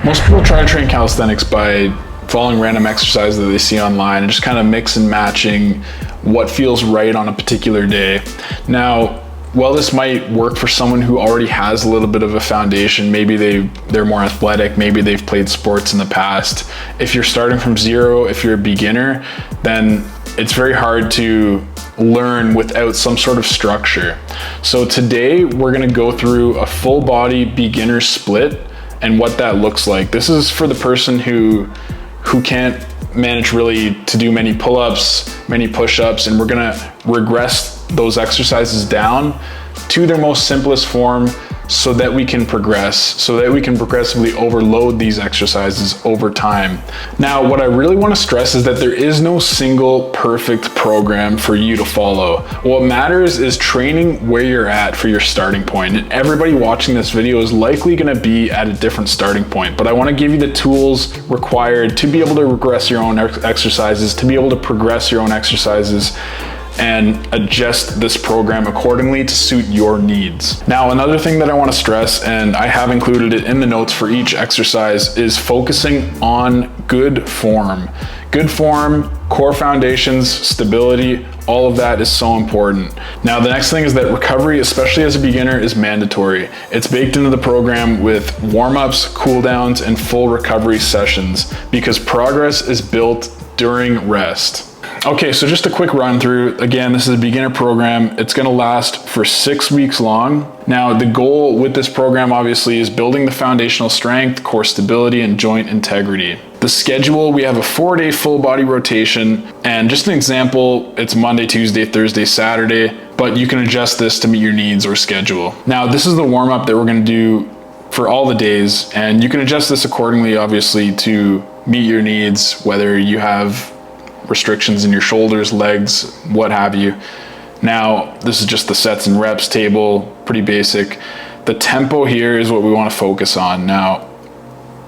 Most people try to train calisthenics by following random exercises that they see online and just kind of mix and matching what feels right on a particular day. Now, while this might work for someone who already has a little bit of a foundation, maybe they're more athletic, maybe they've played sports in the past. If you're starting from zero, if you're a beginner, then it's very hard to learn without some sort of structure. So today we're gonna go through a full body beginner split and what that looks like. This is for the person who can't manage really to do many pull-ups, many push-ups, and we're gonna regress those exercises down to their most simplest form so that we can progress, so that we can progressively overload these exercises over time. Now, what I really want to stress is that there is no single perfect program for you to follow. What matters is training where you're at for your starting point. And everybody watching this video is likely going to be at a different starting point, but I want to give you the tools required to be able to regress your own exercises, to be able to progress your own exercises, and adjust this program accordingly to suit your needs. Now, another thing that I want to stress, and I have included it in the notes for each exercise, is focusing on good form. Good form, core foundations, stability, all of that is so important. Now, the next thing is that recovery, especially as a beginner, is mandatory. It's baked into the program with warm-ups, cool downs, and full recovery sessions because progress is built during rest. Okay, so just a quick run through. Again, this is a beginner program. It's gonna last for 6 weeks long. Now, the goal with this program obviously is building the foundational strength, core stability, and joint integrity. The schedule, we have a 4-day full body rotation, and just an example, it's Monday, Tuesday, Thursday, Saturday, but you can adjust this to meet your needs or schedule. Now, this is the warm-up that we're gonna do for all the days, and you can adjust this accordingly, obviously, to meet your needs, whether you have restrictions in your shoulders, legs, what have you. Now, this is just the sets and reps table, pretty basic. The tempo here is what we want to focus on. Now,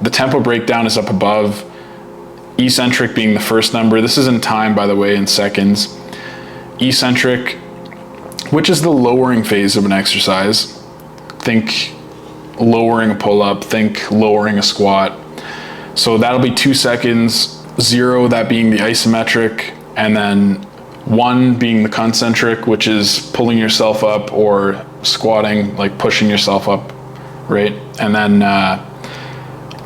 the tempo breakdown is up above, eccentric being the first number. This is in time, by the way, in seconds. Eccentric, which is the lowering phase of an exercise. Think lowering a pull-up, think lowering a squat. So that'll be 2 seconds, 0, that being the isometric, and then 1 being the concentric, which is pulling yourself up or squatting, like pushing yourself up, right? And then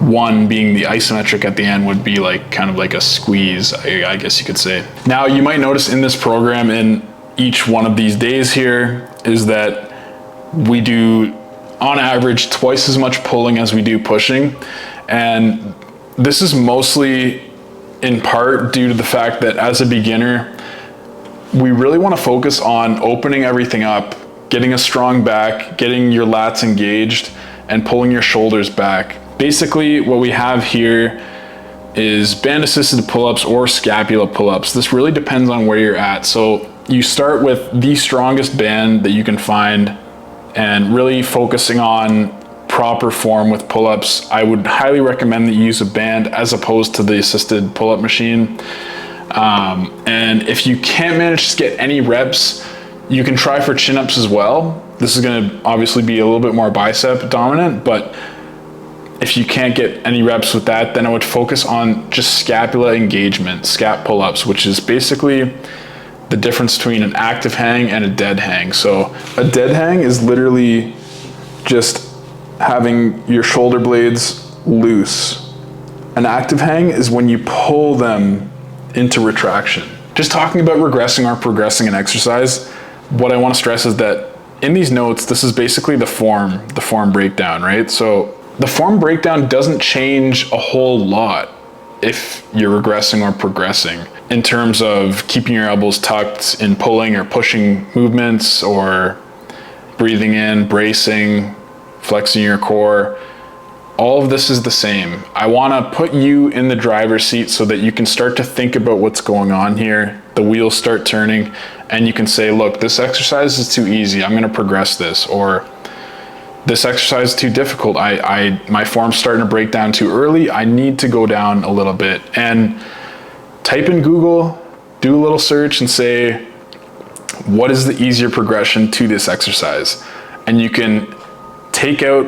1 being the isometric at the end would be like kind of like a squeeze, I guess you could say. Now, you might notice in this program, in each one of these days here, is that we do on average twice as much pulling as we do pushing. And this is mostly in part due to the fact that as a beginner, we really want to focus on opening everything up, getting a strong back, getting your lats engaged, and pulling your shoulders back. Basically, what we have here is band-assisted pull-ups or scapula pull-ups. This really depends on where you're at. So you start with the strongest band that you can find and really focusing on proper form with pull-ups. I would highly recommend that you use a band as opposed to the assisted pull-up machine. And if you can't manage to get any reps, you can try for chin-ups as well. This is going to obviously be a little bit more bicep dominant, but if you can't get any reps with that, then I would focus on just scapula engagement, scap pull-ups, which is basically the difference between an active hang and a dead hang. So a dead hang is literally just having your shoulder blades loose. An active hang is when you pull them into retraction. Just talking about regressing or progressing an exercise, what I want to stress is that in these notes, this is basically the form breakdown, right? So the form breakdown doesn't change a whole lot if you're regressing or progressing in terms of keeping your elbows tucked in pulling or pushing movements, or breathing in, bracing, flexing your core. All of this is the same. I want to put you in the driver's seat so that you can start to think about what's going on here. The wheels start turning and you can say, look, this exercise is too easy, I'm going to progress this, or this exercise is too difficult, my form's starting to break down too early, I need to go down a little bit. And type in Google, do a little search and say, what is the easier progression to this exercise? And you can take out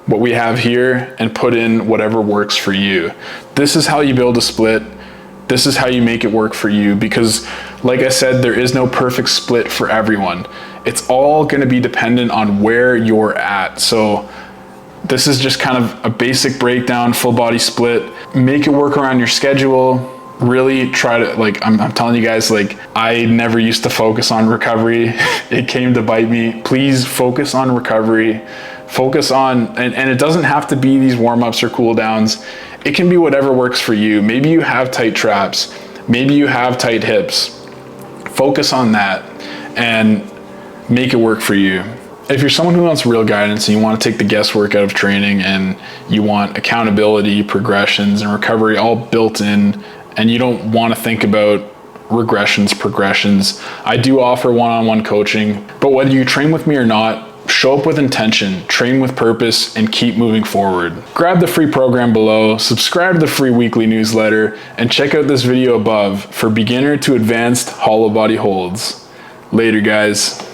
what we have here and put in whatever works for you. This is how you build a split. This is how you make it work for you, because like I said, there is no perfect split for everyone. It's all going to be dependent on where you're at. So this is just kind of a basic breakdown, full body split. Make it work around your schedule. Really try to, like, I'm telling you guys, like, I never used to focus on recovery. It came to bite me. Please focus on recovery. Focus on, and it doesn't have to be these warm-ups or cool downs. It can be whatever works for you. Maybe you have tight traps. Maybe you have tight hips. Focus on that and make it work for you. If you're someone who wants real guidance and you want to take the guesswork out of training and you want accountability, progressions, and recovery all built in, and you don't want to think about regressions, progressions, I do offer one-on-one coaching. But whether you train with me or not, show up with intention, train with purpose, and keep moving forward. Grab the free program below, subscribe to the free weekly newsletter, and check out this video above for beginner to advanced hollow body holds. Later, guys.